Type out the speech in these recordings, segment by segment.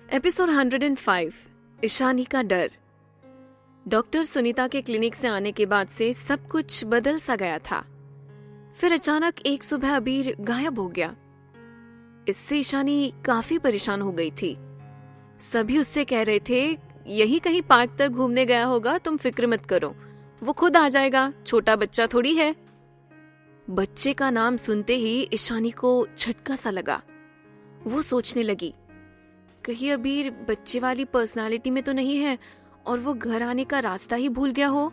Episode 105 Ishani का डर। Doctor Sunita के क्लिनिक से आने के बाद से सब कुछ बदल सा गया था। फिर अचानक एक सुबह अबीर गायब हो गया। इससे ईशानी काफी परेशान हो गई थी। सभी उससे कह रहे थे यही कहीं पार्क तक घूमने गया होगा, तुम फिक्र मत करो, वो खुद आ जाएगा, छोटा बच्चा थोड़ी है। बच्चे का नाम सुनते ही ईशानी को झटका सा लगा। वो सोचने लगी कहीं अबीर बच्चे वाली पर्सनालिटी में तो नहीं है और वो घर आने का रास्ता ही भूल गया हो।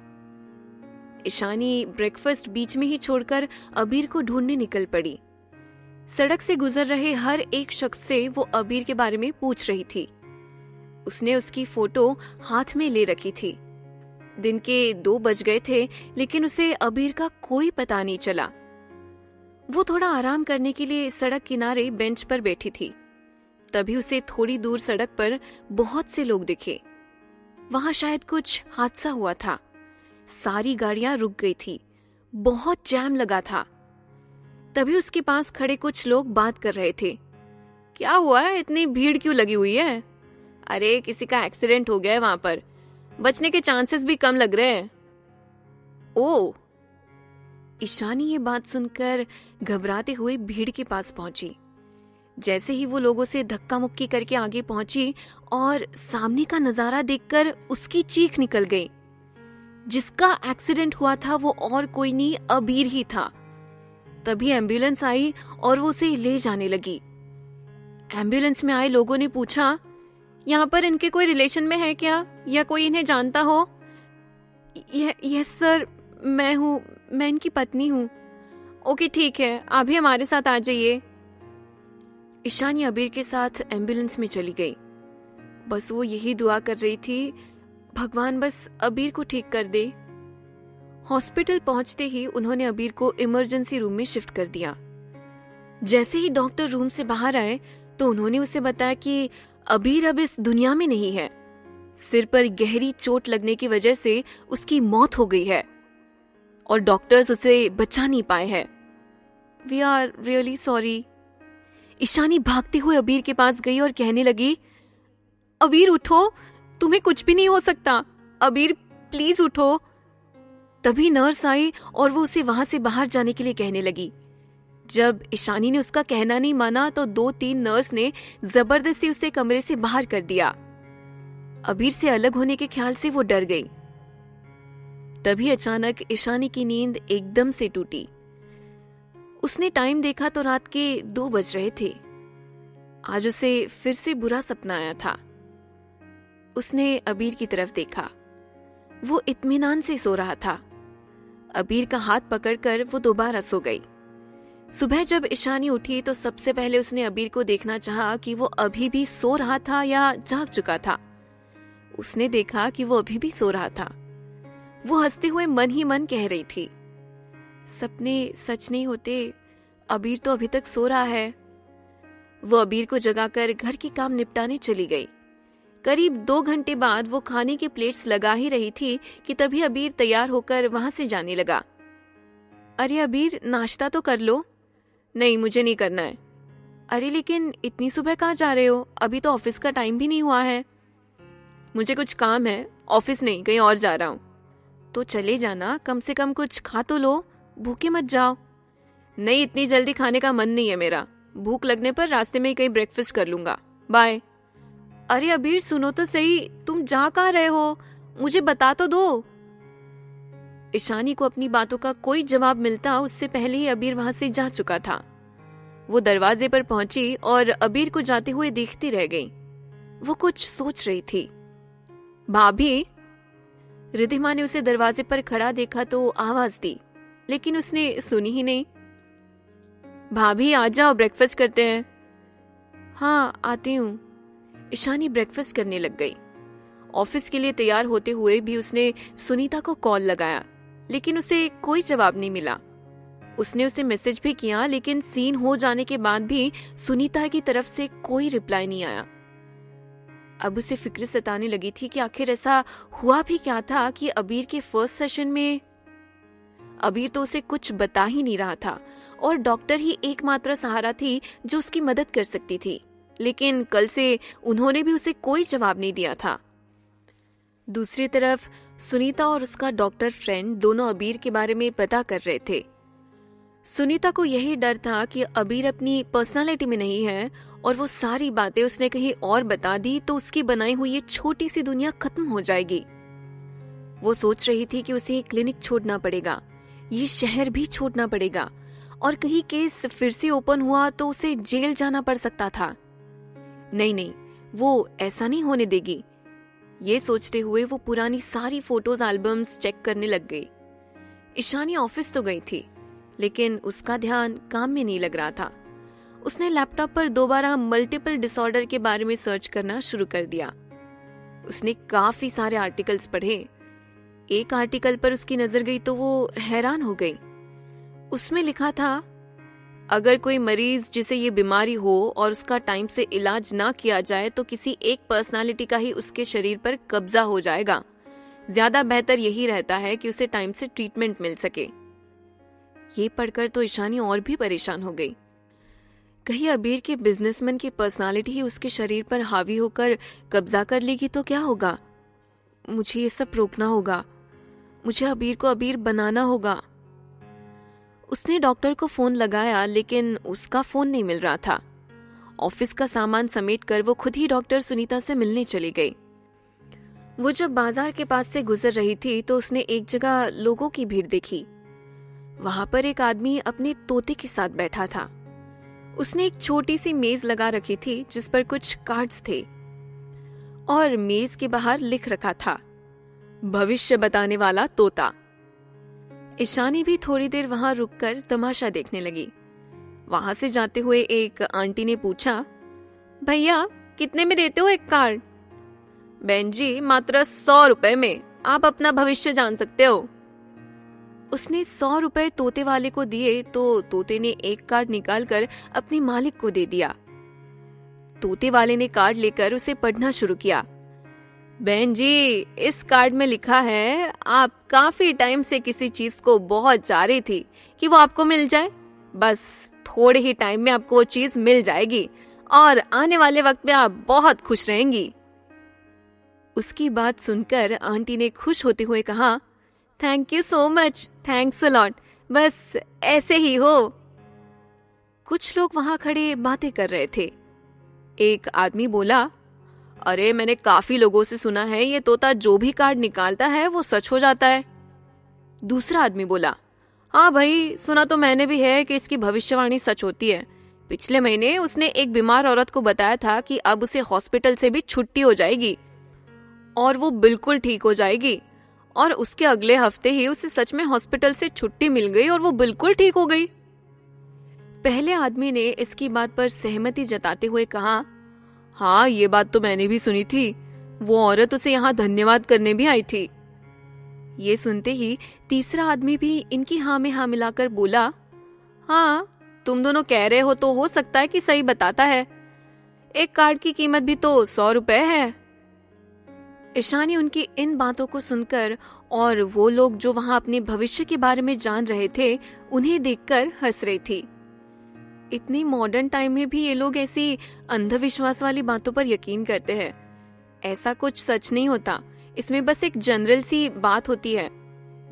ईशानी ब्रेकफास्ट बीच में ही छोड़कर अबीर को ढूंढने निकल पड़ी। सड़क से गुजर रहे हर एक शख्स से वो अबीर के बारे में पूछ रही थी। उसने उसकी फोटो हाथ में ले रखी थी। दिन के 2 बज गए थे, लेकिन उसे अबीर का कोई पता नहीं चला। वो थोड़ा आराम करने के लिए सड़क किनारे बेंच पर बैठी थी। तभी उसे थोड़ी दूर सड़क पर बहुत से लोग दिखे। वहां शायद कुछ हादसा हुआ था। सारी गाड़ियां रुक गई थी, बहुत जैम लगा था। तभी उसके पास खड़े कुछ लोग बात कर रहे थे। क्या हुआ है, इतनी भीड़ क्यों लगी हुई है? अरे किसी का एक्सीडेंट हो गया है वहां पर, बचने के चांसेस भी कम लग रहे हैं। ओह, ईशानी ये बात सुनकर घबराते हुए भीड़ के पास पहुंची। जैसे ही वो लोगों से धक्का मुक्की करके आगे पहुंची और सामने का नजारा देखकर उसकी चीख निकल गई। जिसका एक्सीडेंट हुआ था वो और कोई नहीं, अबीर ही था। तभी एम्बुलेंस आई और वो उसे ले जाने लगी। एम्बुलेंस में आए लोगों ने पूछा, यहाँ पर इनके कोई रिलेशन में है क्या, या कोई इन्हें जानता हो? यस सर, मैं इनकी पत्नी हूँ। ओके ठीक है, आप भी हमारे साथ आ जाइए। ईशानी अबीर के साथ एम्बुलेंस में चली गई। बस वो यही दुआ कर रही थी, भगवान बस अबीर को ठीक कर दे। हॉस्पिटल पहुंचते ही उन्होंने अबीर को इमरजेंसी रूम में शिफ्ट कर दिया। जैसे ही डॉक्टर रूम से बाहर आए तो उन्होंने उसे बताया कि अबीर अब इस दुनिया में नहीं है। सिर पर गहरी चोट लगने की वजह से उसकी मौत हो गई है और डॉक्टर्स उसे बचा नहीं पाए हैं। We are really sorry. Ishani भागते हुए अबीर के पास गई और कहने लगी, अबीर उठो, तुम्हें कुछ भी नहीं हो सकता, अबीर प्लीज उठो। तभी नर्स आई और वो उसे वहां से बाहर जाने के लिए कहने लगी। जब ईशानी ने उसका कहना नहीं माना तो 2-3 नर्स ने जबरदस्ती उसे कमरे से बाहर कर दिया। अबीर से अलग होने के ख्याल से वो डर गई। तभी अचानक ईशानी की नींद एकदम से टूटी। उसने टाइम देखा तो रात के 2 बज रहे थे। आज उसे फिर से बुरा सपना आया था। उसने अबीर की तरफ देखा। वो इत्मीनान से सो रहा था। अबीर का हाथ पकड़कर वो दोबारा सो गई। सुबह जब ईशानी उठी तो सबसे पहले उसने अबीर को देखना चाहा कि वो अभी भी सो रहा था या जाग चुका था। उसने देखा कि वो अभी भी सो रहा था। वो हंसते हुए मन ही मन कह रही थी, सपने सच नहीं होते, अबीर तो अभी तक सो रहा है। वो अबीर को जगाकर घर के काम निपटाने चली गई। करीब 2 घंटे बाद वो खाने की प्लेट्स लगा ही रही थी कि तभी अबीर तैयार होकर वहां से जाने लगा। अरे अबीर, नाश्ता तो कर लो। नहीं, मुझे नहीं करना है। अरे लेकिन इतनी सुबह कहाँ जा रहे हो, अभी तो ऑफिस का टाइम भी नहीं हुआ है। मुझे कुछ काम है, ऑफिस नहीं कहीं और जा रहा हूँ। तो चले जाना, कम से कम कुछ खा तो लो, भूखे मत जाओ। नहीं, इतनी जल्दी खाने का मन नहीं है मेरा, भूख लगने पर रास्ते में ही कहीं ब्रेकफास्ट कर लूंगा, बाय। अरे अबीर सुनो तो सही, तुम जा कहाँ रहे हो, मुझे बता तो दो। ईशानी को अपनी बातों का कोई जवाब मिलता उससे पहले ही अबीर वहां से जा चुका था। वो दरवाजे पर पहुंची और अबीर को जाते हुए देखती रह गई। वो कुछ सोच रही थी। भाभी, रिद्धिमा ने उसे दरवाजे पर खड़ा देखा तो आवाज दी, लेकिन उसने सुनी ही नहीं। भाभी आ जाओ, ब्रेकफास्ट करते हैं। हाँ आती हूँ। ईशानी ब्रेकफास्ट करने लग गई। ऑफिस के लिए तैयार होते हुए भी उसने सुनीता को कॉल लगाया, लेकिन उसे कोई जवाब नहीं मिला। उसने उसे मैसेज भी किया, लेकिन सीन हो जाने के बाद भी सुनीता की तरफ से कोई रिप्लाई नहीं आया। अब उसे फिक्र सताने लगी थी कि आखिर ऐसा हुआ भी क्या था कि अबीर के फर्स्ट सेशन में अबीर तो उसे कुछ बता ही नहीं रहा था और डॉक्टर ही एकमात्र सहारा थी जो उसकी मदद कर सकती थी। लेकिन कल से उन्होंने भी उसे कोई जवाब नहीं दिया था। दूसरी तरफ सुनीता और उसका डॉक्टर फ्रेंड दोनों अबीर के बारे में पता कर रहे थे। सुनीता को यही डर था कि अबीर अपनी पर्सनालिटी में नहीं है और वो सारी बातें उसने कहीं और बता दी तो उसकी बनाई हुई ये छोटी सी दुनिया खत्म हो जाएगी। वो सोच रही थी कि उसे ये क्लिनिक छोड़ना पड़ेगा, ये शहर भी छोड़ना पड़ेगा, और कहीं केस फिर से ओपन हुआ तो उसे जेल जाना पड़ सकता था। नहीं, वो ऐसा नहीं होने देगी। ये सोचते हुए वो पुरानी सारी फोटोज एल्बम्स चेक करने लग गई। ईशानी ऑफिस तो गई थी, लेकिन उसका ध्यान काम में नहीं लग रहा था। उसने लैपटॉप पर दोबारा मल्टीपल डिसऑर्डर के बारे में सर्च करना शुरू कर दिया। उसने काफी सारे आर्टिकल्स पढ़े। एक आर्टिकल पर उसकी नजर गई तो वो हैरान हो गई। उसमें लिखा था, अगर कोई मरीज जिसे ये बीमारी हो और उसका टाइम से इलाज ना किया जाए तो किसी एक पर्सनालिटी का ही उसके शरीर पर कब्जा हो जाएगा। ज्यादा बेहतर यही रहता है कि उसे टाइम से ट्रीटमेंट मिल सके। ये पढ़कर तो ईशानी और भी परेशान हो गई। कहीं अबीर के बिजनेसमैन की पर्सनालिटी ही उसके शरीर पर हावी होकर कब्जा कर लेगी तो क्या होगा? मुझे ये सब रोकना होगा, मुझे अबीर को अबीर बनाना होगा। उसने डॉक्टर को फोन लगाया, लेकिन उसका फोन नहीं मिल रहा था। ऑफिस का सामान समेटकर वो खुद ही डॉक्टर सुनीता से मिलने चली गई। वो जब बाजार के पास से गुजर रही थी तो उसने एक जगह लोगों की भीड़ देखी। वहां पर एक आदमी अपने तोते के साथ बैठा था। उसने एक छोटी सी मेज लगा रखी थी जिस पर कुछ कार्ड्स थे और मेज के बाहर लिख रखा था, भविष्य बताने वाला तोता। ईशानी भी थोड़ी देर वहां रुककर तमाशा देखने लगी। वहां से जाते हुए एक आंटी ने पूछा, भैया कितने में देते हो एक कार्ड? बहन जी मात्र 100 रुपए में आप अपना भविष्य जान सकते हो। उसने 100 रुपए तोते वाले को दिए तो तोते ने एक कार्ड निकालकर अपने मालिक को दे दिया। तोते वाले ने कार्ड लेकर उसे पढ़ना शुरू किया। बहन जी, इस कार्ड में लिखा है आप काफी टाइम से किसी चीज को बहुत चाह रही थी कि वो आपको मिल जाए। बस थोड़े ही टाइम में आपको वो चीज मिल जाएगी और आने वाले वक्त में आप बहुत खुश रहेंगी। उसकी बात सुनकर आंटी ने खुश होते हुए कहा, thank you so much, thanks a lot, बस ऐसे ही हो। कुछ लोग वहां खड़े बातें कर रहे थे। एक आदमी बोला, अरे मैंने काफी लोगों से सुना है ये तोता जो भी कार्ड निकालता है वो सच हो जाता है। दूसरा आदमी बोला, हाँ भाई, सुना तो मैंने भी है कि इसकी भविष्यवाणी सच होती है। पिछले महीने उसने एक बीमार औरत को बताया था कि अब उसे हॉस्पिटल से भी छुट्टी हो जाएगी और वो बिल्कुल ठीक हो जाएगी, और उसके अगले हफ्ते ही उसे सच में हॉस्पिटल से छुट्टी मिल गई और वो बिल्कुल ठीक हो गई। पहले आदमी ने इसकी बात पर सहमति जताते हुए कहा, हाँ ये बात तो मैंने भी सुनी थी, वो औरत उसे यहाँ धन्यवाद करने भी आई थी। ये सुनते ही तीसरा आदमी भी इनकी हाँ में हाँ मिलाकर बोला, हाँ तुम दोनों कह रहे हो तो हो सकता है कि सही बताता है, एक कार्ड की कीमत भी तो 100 रुपए है। ईशानी उनकी इन बातों को सुनकर और वो लोग जो वहां अपने भविष्य के बारे में जान रहे थे उन्हें देखकर हंस रही थी। इतनी मॉडर्न टाइम में भी ये लोग ऐसी अंधविश्वास वाली बातों पर यकीन करते हैं। ऐसा कुछ सच नहीं होता, इसमें बस एक जनरल सी बात होती है।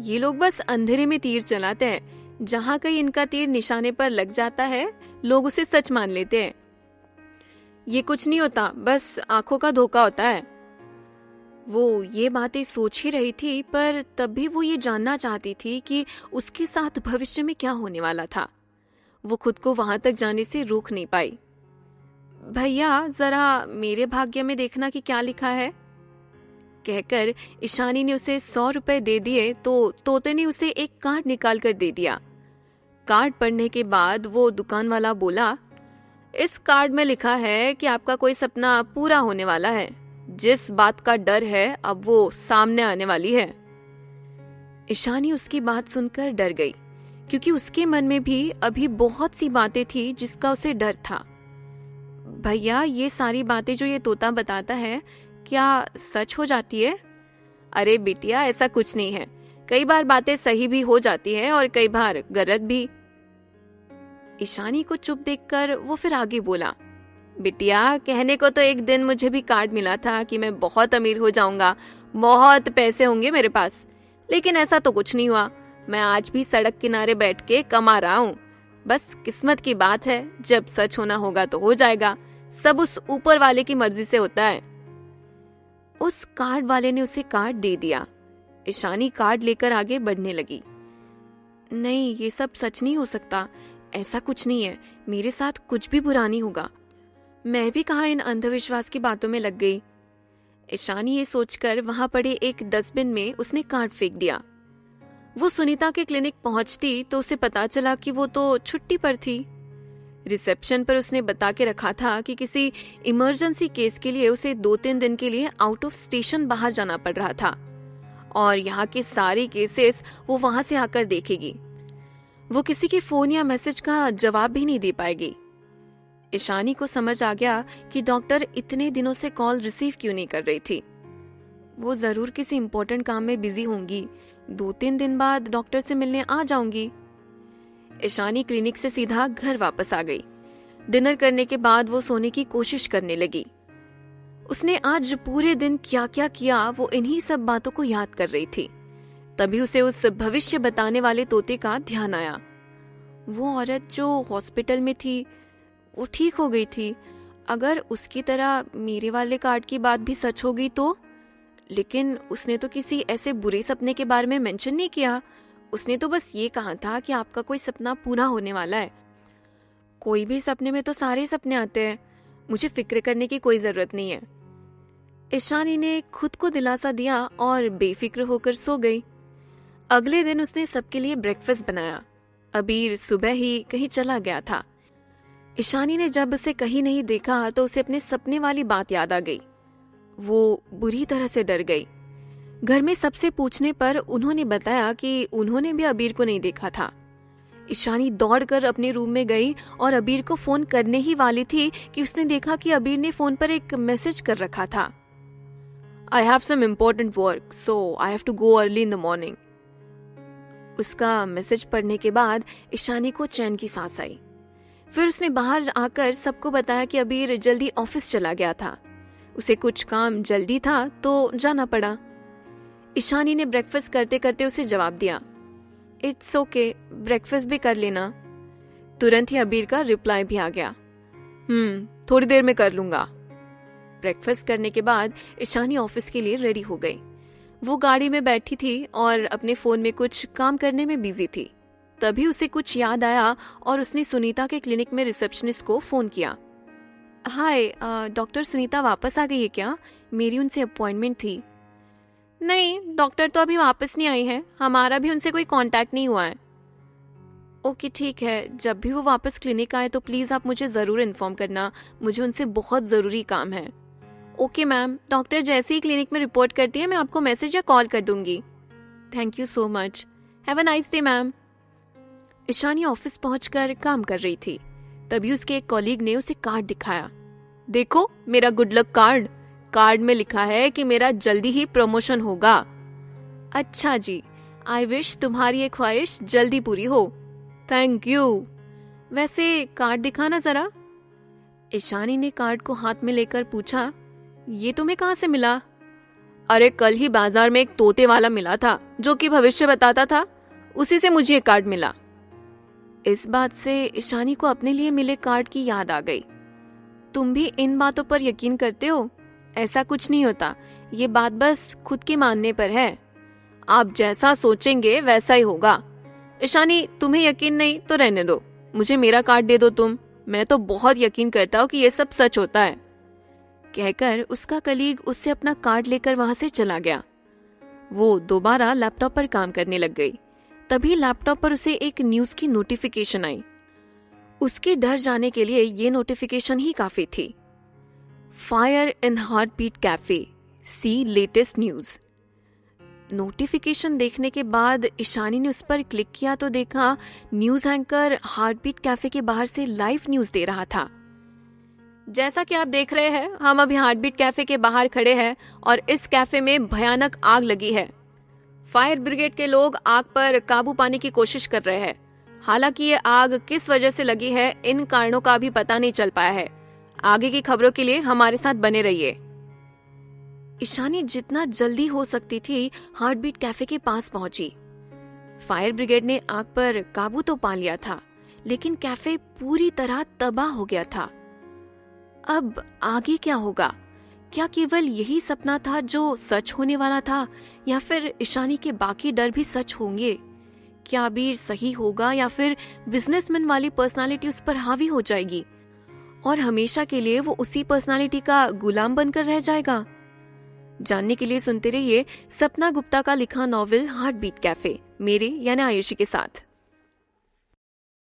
ये लोग बस अंधेरे में तीर चलाते हैं, जहां कहीं इनका तीर निशाने पर लग जाता है लोग उसे सच मान लेते हैं। ये कुछ नहीं होता, बस आंखों का धोखा होता है। वो ये बातें सोच ही रही थी, पर तब भी वो ये जानना चाहती थी कि उसके साथ भविष्य में क्या होने वाला था। वो खुद को वहां तक जाने से रोक नहीं पाई। भैया जरा मेरे भाग्य में देखना कि क्या लिखा है, कहकर ईशानी ने उसे 100 रुपए दे दिए तो तोते ने उसे एक कार्ड निकाल कर दे दिया। कार्ड पढ़ने के बाद वो दुकान वाला बोला, इस कार्ड में लिखा है कि आपका कोई सपना पूरा होने वाला है। जिस बात का डर है अब वो सामने आने वाली है। ईशानी उसकी बात सुनकर डर गई, क्योंकि उसके मन में भी अभी बहुत सी बातें थी जिसका उसे डर था। भैया ये सारी बातें जो ये तोता बताता है क्या सच हो जाती है? अरे बिटिया ऐसा कुछ नहीं है, कई बार बातें सही भी हो जाती है और कई बार गलत भी। ईशानी को चुप देखकर वो फिर आगे बोला, बिटिया, कहने को तो एक दिन मुझे भी कार्ड मिला था कि मैं बहुत अमीर हो जाऊंगा, बहुत पैसे होंगे मेरे पास, लेकिन ऐसा तो कुछ नहीं हुआ। मैं आज भी सड़क किनारे बैठ के कमा रहा हूँ। बस किस्मत की बात है, जब सच होना होगा तो हो जाएगा, सब उस ऊपर वाले की मर्जी से होता है। उस कार्ड वाले ने उसे कार्ड दे दिया। ईशानी कार्ड लेकर आगे बढ़ने लगी। नहीं, ये सब सच नहीं हो सकता, ऐसा कुछ नहीं है, मेरे साथ कुछ भी बुरा नहीं होगा। मैं भी कहाँ इन अंधविश्वास की बातों में लग गई। ईशानी ये सोचकर वहां पड़े एक डस्टबिन में उसने कार्ड फेंक दिया। वो सुनीता के क्लिनिक पहुंचती तो उसे पता चला कि वो तो छुट्टी पर थी। रिसेप्शन पर उसने बता के रखा था कि किसी इमरजेंसी केस के लिए उसे 2-3 दिन के लिए आउट ऑफ स्टेशन बाहर जाना पड़ रहा था और यहाँ के सारे केसेस वो वहां से आकर देखेगी। वो किसी के फोन या मैसेज का जवाब भी नहीं दे पाएगी। ईशानी को समझ आ गया कि डॉक्टर इतने दिनों से कॉल रिसीव क्यों नहीं कर रही थी। वो जरूर किसी इम्पोर्टेंट काम में बिजी होंगी। 2-3 दिन बाद डॉक्टर से मिलने आ जाऊंगी। ईशानी क्लिनिक से सीधा घर वापस आ गई। डिनर करने के बाद वो सोने की कोशिश करने लगी। उसने आज पूरे दिन क्या क्या किया वो इन्हीं सब बातों को याद कर रही थी। तभी उसे उस भविष्य बताने वाले तोते का ध्यान आया। वो औरत जो हॉस्पिटल में थी वो ठीक हो गई थी। अगर उसकी तरह मेरे वाले कार्ड की बात भी सच हो गई तो? लेकिन उसने तो किसी ऐसे बुरे सपने के बारे में मेंशन नहीं किया। उसने तो बस ये कहा था कि आपका कोई सपना पूरा होने वाला है। कोई भी सपने में तो सारे सपने आते हैं, मुझे फिक्र करने की कोई जरूरत नहीं है। ईशानी ने खुद को दिलासा दिया और बेफिक्र होकर सो गई। अगले दिन उसने सबके लिए ब्रेकफास्ट बनाया। अबीर सुबह ही कहीं चला गया था। ईशानी ने जब उसे कहीं नहीं देखा तो उसे अपने सपने वाली बात याद आ गई। वो बुरी तरह से डर गई। घर में सबसे पूछने पर उन्होंने बताया कि उन्होंने भी अबीर को नहीं देखा था। ईशानी दौड़कर अपने रूम में गई और अबीर को फोन करने ही वाली थी कि उसने देखा कि अबीर ने फोन पर एक मैसेज कर रखा था। I have some important work, so I have to go early in the morning. उसका मैसेज पढ़ने के बाद ईशानी को चैन की सांस आई। फिर उसने बाहर आकर सबको बताया कि अबीर जल्दी ऑफिस चला गया था। उसे कुछ काम जल्दी था तो जाना पड़ा। ईशानी ने ब्रेकफास्ट करते करते उसे जवाब दिया, इट्स ओके, ब्रेकफास्ट भी कर लेना। तुरंत ही अबीर का रिप्लाई भी आ गया, थोड़ी देर में कर लूंगा। ब्रेकफास्ट करने के बाद ईशानी ऑफिस के लिए रेडी हो गई। वो गाड़ी में बैठी थी और अपने फोन में कुछ काम करने में बिजी थी। तभी उसे कुछ याद आया और उसने सुनीता के क्लिनिक में रिसेप्शनिस्ट को फोन किया। हाय, डॉक्टर सुनीता वापस आ गई है क्या? मेरी उनसे अपॉइंटमेंट थी। नहीं, डॉक्टर तो अभी वापस नहीं आई है, हमारा भी उनसे कोई कांटेक्ट नहीं हुआ है। ओके ठीक है, जब भी वो वापस क्लिनिक आए तो प्लीज आप मुझे जरूर इन्फॉर्म करना, मुझे उनसे बहुत जरूरी काम है। ओके मैम, डॉक्टर जैसे ही क्लिनिक में रिपोर्ट करती है मैं आपको मैसेज या कॉल कर दूंगी। Thank you so much, have a nice day ma'am. Ishani office पहुंचकर काम कर रही थी। तभी उसके एक कॉलीग ने उसे कार्ड दिखाया। देखो मेरा गुड लक कार्ड, कार्ड में लिखा है कि मेरा जल्दी ही प्रमोशन होगा। अच्छा जी, आई विश तुम्हारी ये ख्वाहिश जल्दी पूरी हो। Thank you. वैसे कार्ड दिखाना जरा। ईशानी ने कार्ड को हाथ में लेकर पूछा, ये तुम्हें कहाँ से मिला? अरे कल ही बाजार में एक तोते वाला मिला था जो कि भविष्य बताता था, उसी से मुझे ये कार्ड मिला। इस बात से ईशानी को अपने लिए मिले कार्ड की याद आ गई। तुम भी इन बातों पर यकीन करते हो? ऐसा कुछ नहीं होता, ये बात बस खुद के मानने पर है। आप जैसा सोचेंगे वैसा ही होगा। ईशानी, तुम्हें यकीन नहीं तो रहने दो, मुझे मेरा कार्ड दे दो तुम, मैं तो बहुत यकीन करता हूँ कि ये सब सच होता है। कहकर उसका कलीग उससे अपना कार्ड लेकर वहां से चला गया। वो दोबारा लैपटॉप पर काम करने लग गई। तभी लैपटॉप पर उसे एक न्यूज की नोटिफिकेशन आई। उसके डर जाने के लिए ये नोटिफिकेशन ही काफी थी। Fire in heartbeat cafe, see latest news. Notification देखने के बाद ईशानी ने उस पर क्लिक किया तो देखा न्यूज एंकर हार्टबीट कैफे के बाहर से लाइव न्यूज दे रहा था। जैसा कि आप देख रहे हैं, हम अभी हार्टबीट कैफे के बाहर खड़े हैं और इस कैफे में भयानक आग लगी है। फायर ब्रिगेड के लोग आग पर काबू पाने की कोशिश कर रहे हैं। हालांकि ये आग किस वजह से लगी है, इन कारणों का भी पता नहीं चल पाया है। आगे की खबरों के लिए हमारे साथ बने रहिए। ईशानी जितना जल्दी हो सकती थी हार्ट बीट कैफे के पास पहुंची। फायर ब्रिगेड ने आग पर काबू तो पा लिया था, लेकिन कैफे पूरी तरह तबाह हो गया था। अब आगे क्या होगा? क्या केवल यही सपना था जो सच होने वाला था, या फिर ईशानी के बाकी डर भी सच होंगे? क्या अबीर सही होगा या फिर बिजनेसमैन वाली पर्सनालिटी उस पर हावी हो जाएगी और हमेशा के लिए वो उसी पर्सनालिटी का गुलाम बनकर रह जाएगा? जानने के लिए सुनते रहिए सपना गुप्ता का लिखा नॉवेल हार्ट बीट कैफे, मेरे यानी आयुषी के साथ।